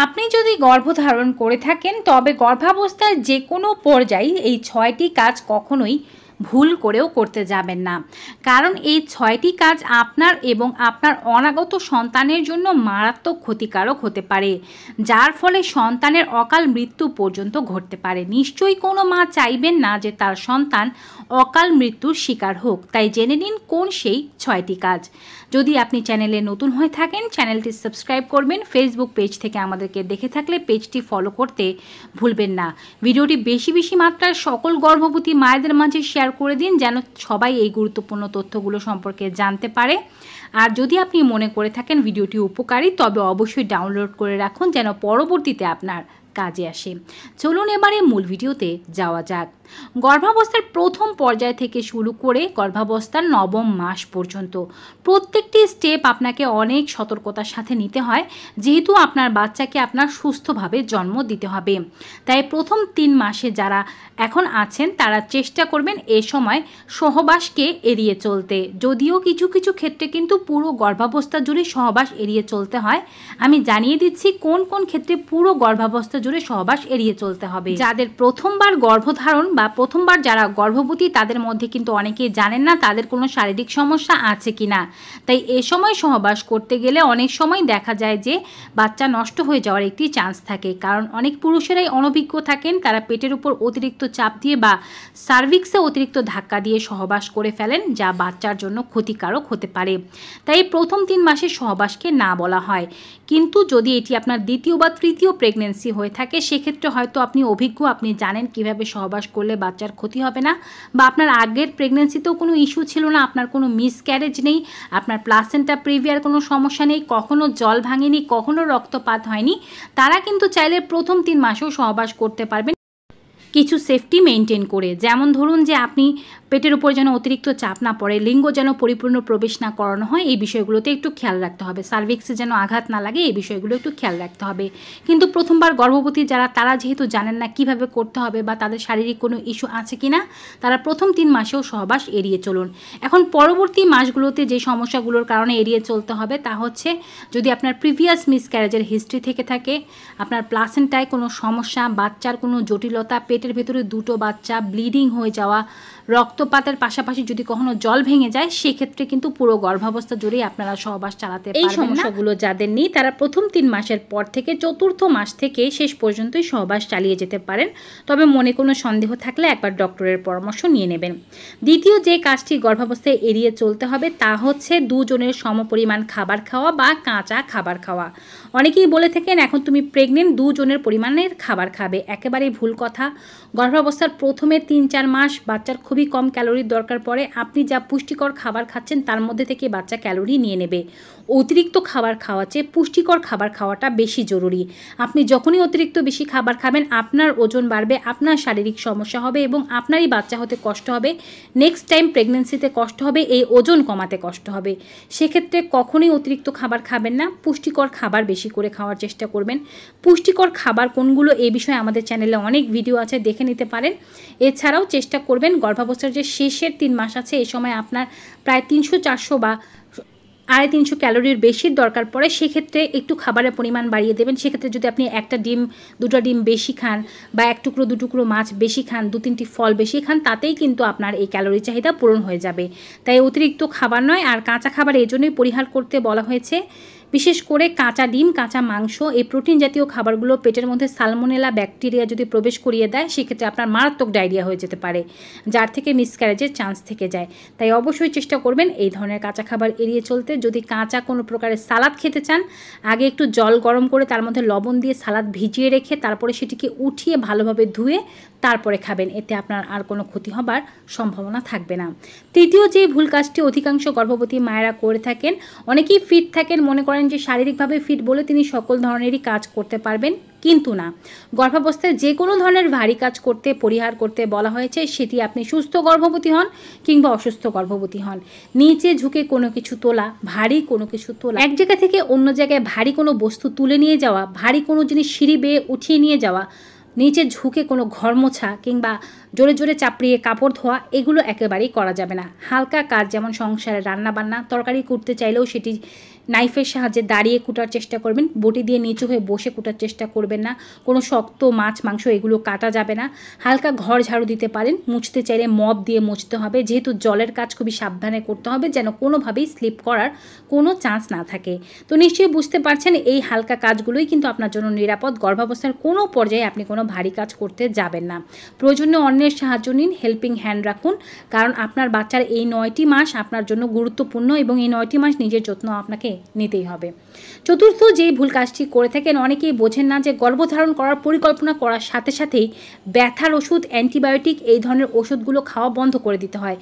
আপনি যদি গর্ভধারণ করে থাকেন তবে গর্ভাবস্থার যে কোনো পর্যায়ে এই 6টি কাজ কখনোই ভুল করেও করতে যাবেন না, কারণ এই 6টি কাজ আপনার এবং আপনার অনাগত সন্তানের জন্য মারাত্মক ক্ষতিকারক হতে পারে, যার ফলে সন্তানের অকাল মৃত্যু পর্যন্ত ঘটতে পারে। নিশ্চয়ই কোনো মা চাইবেন না যে তার সন্তান অকাল মৃত্যুর শিকার হোক, তাই জেনে নিন কোন সেই 6টি কাজ। যদি আপনি চ্যানেলে নতুন হয়ে থাকেন চ্যানেলটি সাবস্ক্রাইব করবেন, ফেসবুক পেজ থেকে আমাদেরকে দেখে থাকলে পেজটি ফলো করতে ভুলবেন না। ভিডিওটি বেশি বেশি মাত্রায় সকল গর্ভবতী মায়েদের মাঝে শেয়ার করে দিন, যেন সবাই এই গুরুত্বপূর্ণ তথ্যগুলো সম্পর্কে জানতে পারে। আর যদি আপনি মনে করে থাকেন ভিডিওটি উপকারী তবে অবশ্যই ডাউনলোড করে রাখুন, যেন পরবর্তীতে আপনার কাজে আসে। চলুন এবারে মূল ভিডিওতে যাওয়া যাক। গর্ভাবস্থার প্রথম পর্যায় থেকে শুরু করে গর্ভাবস্থার 9ম মাস পর্যন্ত প্রত্যেকটি স্টেপ আপনাকে অনেক সতর্কতার সাথে নিতে হয়, যেহেতু আপনার বাচ্চাকে আপনার সুস্থভাবে জন্ম দিতে হবে। তাই প্রথম 3 মাসে যারা এখন আছেন তারা চেষ্টা করবেন এ সময় সহবাসকে এড়িয়ে চলতে। যদিও কিছু কিছু ক্ষেত্রে কিন্তু পুরো গর্ভাবস্থা জুড়ে সহবাস এড়িয়ে চলতে হয়। আমি জানিয়ে দিচ্ছি কোন কোন ক্ষেত্রে পুরো গর্ভাবস্থা জুড়ে সহবাস এড়িয়ে চলতে হবে। যাদের প্রথমবার গর্ভধারণ বা প্রথমবার যারা গর্ভবতী তাদের মধ্যে কিন্তু অনেকেই জানেন না তাদের কোনো শারীরিক সমস্যা আছে কিনা, তাই এ সময় সহবাস করতে গেলে অনেক সময় দেখা যায় যে বাচ্চা নষ্ট হয়ে যাওয়ার একটি চান্স থাকে, কারণ অনেক পুরুষেরাই অনভিজ্ঞ থাকেন, তারা পেটের উপর অতিরিক্ত চাপ দিয়ে বা সার্ভিক্সে অতিরিক্ত ধাক্কা দিয়ে সহবাস করে ফেলেন, যা বাচ্চার জন্য ক্ষতিকারক হতে পারে। তাই প্রথম 3 মাসে সহবাসকে না বলা হয়। কিন্তু যদি এটি আপনার দ্বিতীয় বা তৃতীয় প্রেগনেন্সি হয়ে থাকে সেক্ষেত্রে হয়তো আপনি অভিজ্ঞ, আপনি জানেন কিভাবে সহবাস করলে বাচ্চার ক্ষতি হবে না, বা আপনার আগের প্রেগনেন্সিতেও কোনো ইস্যু ছিল না, আপনার কোনো মিসক্যারেজ নেই, আপনার প্লাসেন্টা প্রিভিয়ার কোনো সমস্যা নেই, কখনো জল ভাঙেনি, কখনো রক্তপাত হয়নি, তারা কিন্তু চাইলে প্রথম 3 মাসেও সহবাস করতে পারবেন কিছু সেফটি মেনটেন করে। যেমন ধরুন যে আপনি পেটের উপর যেন অতিরিক্ত চাপ না পড়ে, লিঙ্গ যেন পরিপূর্ণ প্রবেশ না করানো হয়, এই বিষয়গুলোতে একটু খেয়াল রাখতে হবে। সার্ভিক্সে যেন আঘাত না লাগে, এই বিষয়গুলো একটু খেয়াল রাখতে হবে। কিন্তু প্রথমবার গর্ভবতী যারা তারা যেহেতু জানেন না কিভাবে করতে হবে বা তাদের শারীরিক কোনো ইস্যু আছে কিনা, তারা প্রথম 3 মাসেও সহবাস এড়িয়ে চলুন। এখন পরবর্তী মাসগুলোতে যে সমস্যাগুলোর কারণে এড়িয়ে চলতে হবে তা হচ্ছে যদি আপনার প্রিভিয়াস মিসক্যারেজের হিস্ট্রি থেকে থাকে, আপনার প্লাসেন্টায় কোনো সমস্যা, বাচ্চার কোনো জটিলতা, পেটের ভেতরে 2টো বাচ্চা, ব্লিডিং হয়ে যাওয়া, রক্তপাতের পাশাপাশি যদি কখনো জল ভেঙে যায় সেক্ষেত্রে কিন্তু পুরো গর্ভাবস্থা জুড়েই আপনারা সহবাস চালাতে পারবেন না। এই সমস্যাগুলো যাদের নেই তারা প্রথম 3 মাসের পর থেকে 4র্থ মাস থেকে শেষ পর্যন্তই সহবাস চালিয়ে যেতে পারেন, তবে মনে কোনো সন্দেহ থাকলে একবার ডক্টরের পরামর্শ নিয়ে নেবেন। দ্বিতীয় যে কাজটি গর্ভাবস্থায় এড়িয়ে চলতে হবে তা হচ্ছে দুজনের সমপরিমাণ খাবার খাওয়া বা কাঁচা খাবার খাওয়া। অনেকেই বলে থাকেন এখন তুমি প্রেগনেন্ট, দুজনের পরিমাণের খাবার খাবে, একেবারেই ভুল কথা। গর্ভাবস্থার প্রথমে 3-4 মাস বাচ্চার খুবই কম ক্যালোরির দরকার পড়ে, আপনি যা পুষ্টিকর খাবার খাচ্ছেন তার মধ্যে থেকে বাচ্চা ক্যালোরি নিয়ে নেবে। অতিরিক্ত খাবার খাওয়া চেয়ে পুষ্টিকর খাবার খাওয়াটা বেশি জরুরি। আপনি যখনই অতিরিক্ত বেশি খাবার খাবেন আপনার ওজন বাড়বে, আপনার শারীরিক সমস্যা হবে এবং আপনারই বাচ্চা হতে কষ্ট হবে, নেক্সট টাইম প্রেগনেন্সিতে কষ্ট হবে, এই ওজন কমাতে কষ্ট হবে। সেক্ষেত্রে কখনোই অতিরিক্ত খাবার খাবেন না, পুষ্টিকর খাবার বেশি করে খাওয়ার চেষ্টা করবেন। পুষ্টিকর খাবার কোনগুলো এই বিষয়ে আমাদের চ্যানেলে অনেক ভিডিও আছে, দেখে নিতে পারেন। এছাড়াও চেষ্টা করবেন গর্ভাবস্থার যে শেষের 3 মাস আছে এই সময় আপনার প্রায় 300-400 বা 350 ক্যালোরির বেশির দরকার পড়ে, সেক্ষেত্রে একটু খাবারের পরিমাণ বাড়িয়ে দেবেন। সেক্ষেত্রে যদি আপনি 1টা ডিম 2টা ডিম বেশি খান বা 1 টুকরো 2 টুকরো মাছ বেশি খান, 2-3টি ফল বেশি খান, তাতেই কিন্তু আপনার এই ক্যালোরি চাহিদা পূরণ হয়ে যাবে। তাই অতিরিক্ত খাবার নয়। আর কাঁচা খাবার এই জন্যই পরিহার করতে বলা হয়েছে, বিশেষ করে কাঁচা ডিম, কাঁচা মাংস, এই প্রোটিন জাতীয় খাবারগুলো পেটের মধ্যে সালমোনেলা ব্যাকটেরিয়া যদি প্রবেশ করিয়ে দেয় সেক্ষেত্রে আপনার মারাত্মক ডায়রিয়া হয়ে যেতে পারে, যার থেকে মিসক্যারেজের চান্স থেকে যায়। তাই অবশ্যই চেষ্টা করবেন এই ধরনের কাঁচা খাবার এড়িয়ে চলতে। যদি কাঁচা কোনো প্রকারের সালাদ খেতে চান, আগে একটু জল গরম করে তার মধ্যে লবণ দিয়ে সালাদ ভিজিয়ে রেখে তারপরে সেটিকে উঠিয়ে ভালোভাবে ধুয়ে তারপরে খাবেন, এতে আপনার আর কোনো ক্ষতি হবার সম্ভাবনা থাকবে না। তৃতীয় যে ভুল কাজটি অধিকাংশ গর্ভবতী মায়েরা করে থাকেন, অনেকেই ফিট থাকেন, মনে করেন যে শারীরিকভাবে ফিট বলে তিনি সকল ধরনেরই কাজ করতে পারবেন, কিন্তু না। গর্ভাবস্থায় যে কোনো ধরনের ভারী কাজ করতে পরিহার করতে বলা হয়েছে, সেটি আপনি সুস্থ গর্ভবতী হন কিংবা অসুস্থ গর্ভবতী হন। নিচে ঝুঁকে কোনো কিছু তোলা, ভারী কোনো কিছু তোলা, এক জায়গা থেকে অন্য জায়গায় ভারী কোনো বস্তু তুলে নিয়ে যাওয়া, ভারী কোনো জিনিস সিঁড়ি বেয়ে উঠিয়ে নিয়ে যাওয়া, নিচে ঝুঁকে কোনো ঘর মোছা কিংবা জোরে জোরে চাপড়িয়ে কাপড় ধোয়া এগুলো একেবারেই করা যাবে না। হালকা কাজ যেমন সংসারে রান্নাবান্না, তরকারি কুটতে চাইলেও সেটি নাইফের সাহায্যে দাঁড়িয়ে কুটার চেষ্টা করবেন, বটি দিয়ে নিচু হয়ে বসে কুটার চেষ্টা করবেন না। কোনো শক্ত মাছ মাংস এগুলো কাটা যাবে না। হালকা ঘর ঝাড়ু দিতে পারেন, মুছতে চাইলে মপ দিয়ে মুছতে হবে, যেহেতু জলের কাজ খুবই সাবধানে করতে হবে যেন কোনোভাবেই স্লিপ করার কোনো চান্স না থাকে। তো নিশ্চয়ই বুঝতে পারছেন এই হালকা কাজগুলোই কিন্তু আপনার জন্য নিরাপদ। গর্ভাবস্থার কোনো পর্যায়ে আপনি কোনো ভারী কাজ করতে যাবেন না। প্রয়োজনে অন্যের সাহায্য নিন, হেল্পিং হ্যান্ড রাখুন, কারণ আপনার বাচ্চার এই 9টি মাস আপনার জন্য গুরুত্বপূর্ণ এবং এই 9টি মাস নিজের যত্ন আপনাকে নিতেই হবে। চতুর্থ যেই ভুল কাজটি করে থাকেন, অনেকেই বোঝেন না যে গর্ভধারণ করার পরিকল্পনা করার সাথে সাথেই ব্যথার ওষুধ, অ্যান্টিবায়োটিক এই ধরনের ওষুধগুলো খাওয়া বন্ধ করে দিতে হয়।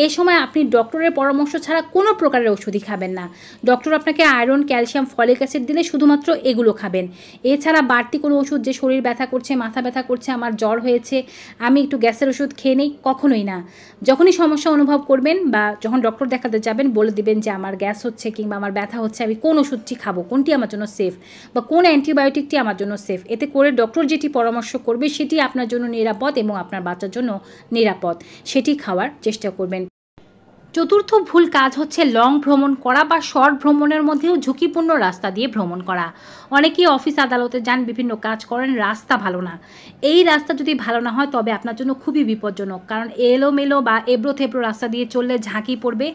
এই সময় আপনি ডক্টরের পরামর্শ ছাড়া কোনো প্রকারের ওষুধই খাবেন না। ডক্টর আপনাকে আয়রন, ক্যালসিয়াম, ফলিক অ্যাসিড দিলে শুধুমাত্র এগুলো খাবেন। এছাড়া বাড়তি কোনো ওষুধ যে শরীর ব্যথা করছে, মাথা ব্যথা করছে, আমার জ্বর হয়েছে, আমি একটু গ্যাসের ওষুধ খেয়ে নেই, কখনোই না। যখনই সমস্যা অনুভব করবেন বা যখন ডক্টর দেখাতে যাবেন বলে দিবেন যে আমার গ্যাস হচ্ছে কিংবা আমার ব্যথা হচ্ছে, আমি কোন ওষুধটি খাবো, কোনটি আমার জন্য সেফ বা কোন অ্যান্টিবায়োটিকটি আমার জন্য সেফ। এতে করে ডক্টর যেটি পরামর্শ করবে সেটি আপনার জন্য নিরাপদ এবং আপনার বাচ্চার জন্য নিরাপদ, সেটি খাওয়ার চেষ্টা করবেন। চতুর্থ ভুল কাজ হচ্ছে লং ভ্রমণ করা বা শর্ট ভ্রমণের মধ্যেও ঝুঁকিপূর্ণ রাস্তা দিয়ে ভ্রমণ করা। অনেকেই অফিস আদালতে যান, বিভিন্ন কাজ করেন, রাস্তা ভালো না। এই রাস্তা যদি ভালো না হয় তবে আপনার জন্য খুবই বিপজ্জনক, কারণ এলোমেলো বা এবড়ো থেবড়ো রাস্তা দিয়ে চললে ঝাঁকি পড়বে,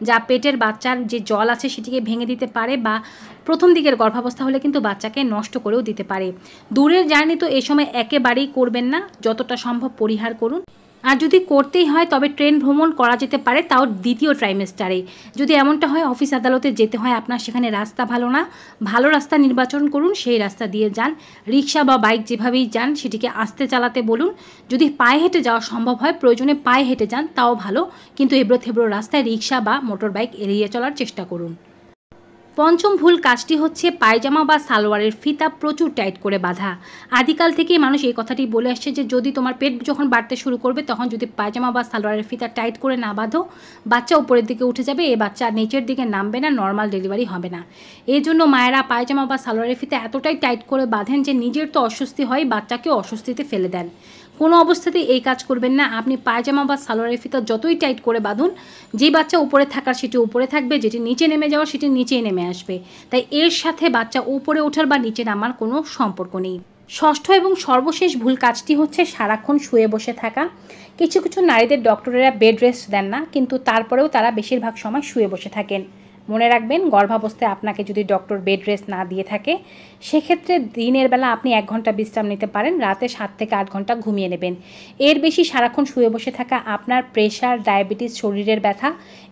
যা পেটের বাচ্চার যে জল আছে সেটিকে ভেঙে দিতে পারে বা প্রথম দিকের গর্ভাবস্থা হলে কিন্তু বাচ্চাকে নষ্ট করেও দিতে পারে। দূরের জার্নি তো এই সময় একেবারেই করবেন না, যতটা সম্ভব পরিহার করুন। আর যদি করতেই হয় তবে ট্রেন ভ্রমণ করা যেতে পারে, তাও দ্বিতীয় ট্রাইমেস্টারে। যদি এমনটা হয় অফিস আদালতে যেতে হয় আপনার, সেখানে রাস্তা ভালো না, ভালো রাস্তা নির্বাচন করুন, সেই রাস্তা দিয়ে যান। রিক্সা বা বাইক যেভাবেই যান সেটিকে আস্তে চালাতে বলুন। যদি পায়ে হেঁটে যাওয়া সম্ভব হয় প্রয়োজনে পায়ে হেঁটে যান, তাও ভালো, কিন্তু এবড়ো থেবড়ো রাস্তায় রিক্সা বা মোটর বাইক এড়িয়ে চলার চেষ্টা করুন। পঞ্চম ভুল কাজটি হচ্ছে পায়জামা বা সালোয়ারের ফিতা প্রচুর টাইট করে বাঁধা। আদিকাল থেকেই মানুষ এই কথাটি বলে আসছে যে যদি তোমার পেট যখন বাড়তে শুরু করবে তখন যদি পায়জামা বা সালোয়ারের ফিতা টাইট করে না বাঁধো, বাচ্চা উপরের দিকে উঠে যাবে, এই বাচ্চা নিচের দিকে নামবে না, নর্মাল ডেলিভারি হবে না। এই জন্য মায়েরা পায়জামা বা সালোয়ারের ফিতা এতটাই টাইট করে বাঁধেন যে নিজের তো অস্বস্তি হয়, বাচ্চাকেও অস্বস্তিতে ফেলে দেন। কোনো অবস্থাতেই এই কাজ করবেন না। আপনি পায়জামা বা সালোয়ারের ফিতা যতই টাইট করে বাঁধুন, যেই বাচ্চা উপরে থাকার সেটি উপরে থাকবে, যেটি নিচে নেমে যাওয়ার সেটি নিচেই নেমে আসবে। তাই এর সাথে বাচ্চা উপরে ওঠার বা নিচে নামার কোনো সম্পর্ক নেই। ষষ্ঠ এবং সর্বশেষ ভুল কাজটি হচ্ছে সারাক্ষণ শুয়ে বসে থাকা। কিছু কিছু নারীদের ডক্টরেরা বেড রেস্ট দেন না, কিন্তু তারপরেও তারা বেশিরভাগ সময় শুয়ে বসে থাকেন। মনে রাখবেন, গর্ভাবস্থায় আপনাকে যদি ডক্টর বেড রেস্ট না দিয়ে থাকে সেক্ষেত্রে দিনের বেলা আপনি 1 ঘন্টা বিশ্রাম নিতে পারেন, রাতে 7 থেকে 8 ঘন্টা ঘুমিয়ে নেবেন। এর বেশি সারাক্ষণ শুয়ে বসে থাকা আপনার প্রেশার, ডায়াবেটিস, শরীরের ব্যথা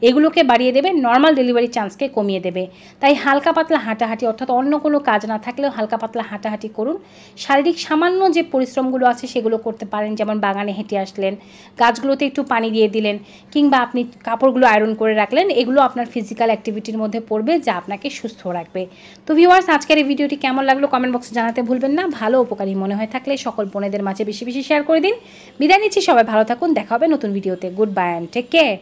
এগুলোকে বাড়িয়ে দেবে, নর্মাল ডেলিভারি চান্সকে কমিয়ে দেবে। তাই হালকা পাতলা হাঁটাহাঁটি, অর্থাৎ অন্য কোনো কাজ না থাকলেও হালকা পাতলা হাঁটাহাঁটি করুন। শারীরিক সামান্য যে পরিশ্রমগুলো আছে সেগুলো করতে পারেন, যেমন বাগানে হেঁটে আসলেন, গাছগুলোতে একটু পানি দিয়ে দিলেন, কিংবা আপনি কাপড়গুলো আয়রন করে রাখলেন। এগুলো আপনার ফিজিক্যাল অ্যাক্টিভিটির মধ্যে পড়বে যা আপনাকে সুস্থ রাখবে। তো ভিউয়ার্স, আজকের এই ভিডিওটি কেমন লাগলো কমেন্ট বক্সে জানাতে ভুলবেন না। ভালো উপকারী মনে হয়ে থাকলে সকল বোনেদের মাঝে বেশি বেশি শেয়ার করে দিন। বিদায় নিচ্ছি, সবাই ভালো থাকুন, দেখা হবে নতুন ভিডিওতে। Good bye and take care.